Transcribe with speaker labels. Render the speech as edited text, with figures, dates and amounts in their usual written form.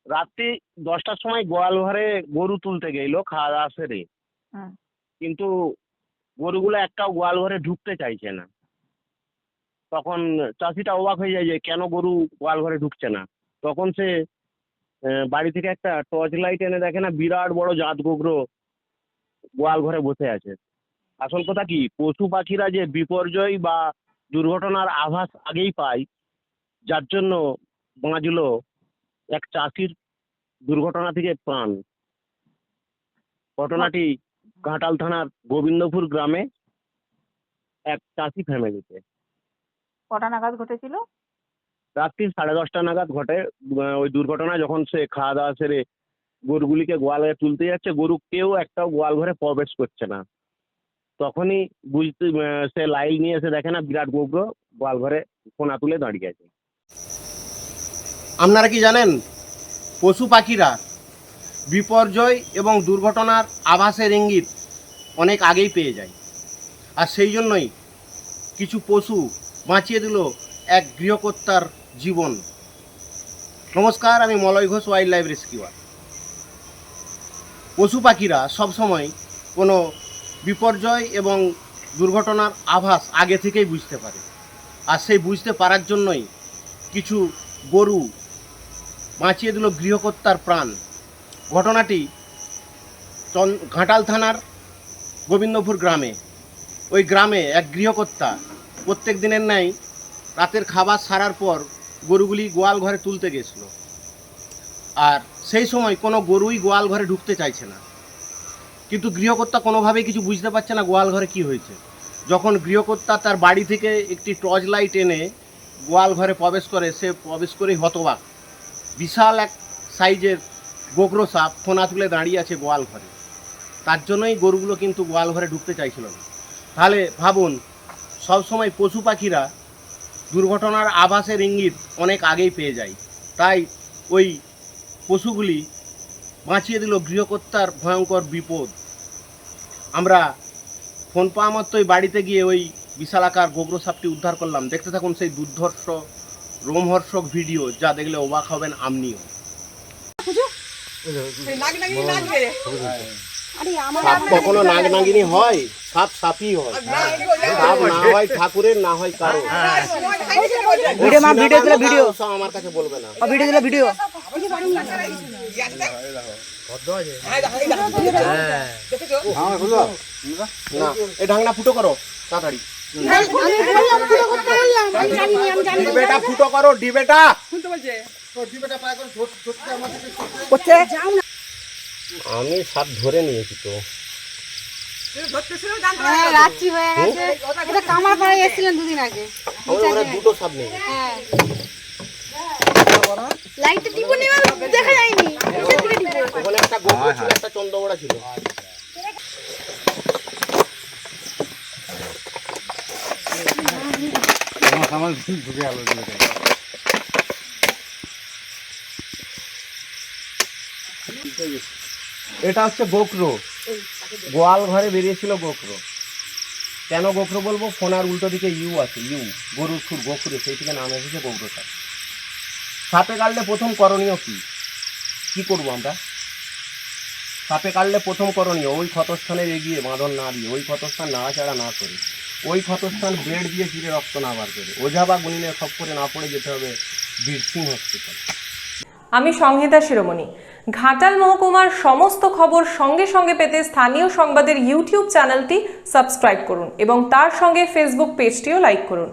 Speaker 1: রাত্রি 10টার সময় গোয়াল ঘরে গরু তুলতে গেলো খাওয়া দাওয়া সেরে, কিন্তু গরুগুলো একটাও গোয়াল ঘরে ঢুকতে চাইছে না। তখন চাষিটা অবাক হয়ে যায় যে কেন গরু গোয়াল ঘরে ঢুকছে না। তখন সে বাড়ি থেকে একটা টর্চ লাইট এনে দেখে না বিরাট বড় জাত গোগরো গোয়াল ঘরে বসে আছে। আসল কথা কি, পশু পাখিরা যে বিপর্যয় বা দুর্ঘটনার আভাস আগেই পায়, যার জন্য বাঁচলো এক চাষির দুর্ঘটনা থেকে প্রাণ। ঘটনাটি ঘাটাল থানার গোবিন্দপুর গ্রামে এক চাষি ফ্যামিলিতে।
Speaker 2: কটা নাগাদ ঘটেছিল?
Speaker 1: রাত্রি 10:30 নাগাদ ঘটে। ওই দুর্ঘটনা যখন সে খাওয়া দাওয়া সেরে গরুগুলিকে গোয়াল ঘরে তুলতে যাচ্ছে, গরু কেউ একটাও গোয়াল ঘরে প্রবেশ করছে না। তখনই বুঝতে সে লাইট নিয়ে এসে দেখে না বিরাট গোগরো গোয়াল ঘরে কোনা তুলে দাঁড়িয়ে আছে।
Speaker 3: আপনারা কি জানেন, পশু পাখিরা বিপর্যয় এবং দুর্ঘটনার আভাসের ইঙ্গিত অনেক আগেই পেয়ে যায়, আর সেই জন্যই কিছু পশু বাঁচিয়ে দিল এক গৃহকর্তার জীবন। নমস্কার, আমি Malay Ghosh, wild life rescuer. পশু পাখিরা সবসময় কোনো বিপর্যয় এবং দুর্ঘটনার আভাস আগে থেকেই বুঝতে পারে, আর সেই বুঝতে পারার জন্যই কিছু গরু বাঁচিয়ে দিল গৃহকর্তার প্রাণ। ঘটনাটি ঘাটাল থানার গোবিন্দপুর গ্রামে। ওই গ্রামে এক গৃহকর্তা প্রত্যেক দিনের ন্যায় রাতের খাবার সারার পর গরুগুলি গোয়াল ঘরে তুলতে গেছিল, আর সেই সময় কোনো গরুই গোয়াল ঘরে ঢুকতে চাইছে না। কিন্তু গৃহকর্তা কোনোভাবেই কিছু বুঝতে পারছে না গোয়াল ঘরে কী হয়েছে। যখন গৃহকর্তা তার বাড়ি থেকে একটি টর্চ লাইট এনে গোয়াল ঘরে প্রবেশ করে, সে প্রবেশ করেই হতবাক। বিশাল এক সাইজের গোগরো সাপ ফোনা তুলে দাঁড়িয়ে আছে গোয়াল ঘরে। তার জন্যই গরুগুলো কিন্তু গোয়াল ঘরে ঢুকতে চাইছিল না। তাহলে ভাবুন, সবসময় পশু পাখিরা দুর্ঘটনার আভাসের ইঙ্গিত অনেক আগেই পেয়ে যায়, তাই ওই পশুগুলি বাঁচিয়ে দিল গৃহকর্তার ভয়ঙ্কর বিপদ। আমরা ফোন পাওয়া মাত্রই বাড়িতে গিয়ে ওই বিশালাকার গোগরো সাপটি উদ্ধার করলাম। দেখতে থাকুন সেই দুর্ধর্ষ রোমহর্ষক ভিডিও, যা দেখলে অবাক হবেন আপনিও। সাপ কখনো নাগ নাগিনী হয়? সাপ সাপই হয়। সাপ না হয় ঠাকুরের, না হয় কারো। আমার কাছে বলবে না। এই ঢাকনা ফুটো করো তাড়াতাড়ি। ডিবেটা ফুটো করো, ডিবেটা। আমি সাপ ধরে নিয়েছি তো।
Speaker 4: রাত্রি হয়ে গেছে, এটা কামার পাড়ে এসেছিলেন দুদিন আগে।
Speaker 3: দুটো সাপ নেই।
Speaker 4: লাইটটা টিপে নিয়ে দেখা যায়নি।
Speaker 3: ওখানে একটা গোবর ছিল, একটা চন্দ্রবড়া ছিল। এটা হচ্ছে গোখরো। গোয়াল ঘরে বেরিয়েছিল গোখরো। কেন গোখরো বলবো? ফোনার উল্টো দিকে ইউ আছে, ইউ গরুর খুর গোখরে, সেই থেকে নাম এসেছে গোখরো সাপ। সাপে কাটলে প্রথম করণীয় কি করবো আমরা? সাপে কাটলে প্রথম করণীয় ওই ক্ষতস্থানের এগিয়ে বাঁধন না দিয়ে, ওই ক্ষতস্থান নাড়াচাড়া না করে, ওই ক্ষতস্থান ব্লেড দিয়ে চিরে রক্ত না বার করে, ওঝা বা গুনিনের খপ্পরে না পড়ে যেতে হবে বীরসিং হসপিটাল।
Speaker 5: আমি সংহিতা শিরোমণি। ঘাটাল মহকুমার সমস্ত খবর সঙ্গে সঙ্গে পেতে স্থানীয় সংবাদের ইউটিউব চ্যানেলটি সাবস্ক্রাইব করুন এবং তার সঙ্গে ফেসবুক পেজটিও লাইক করুন।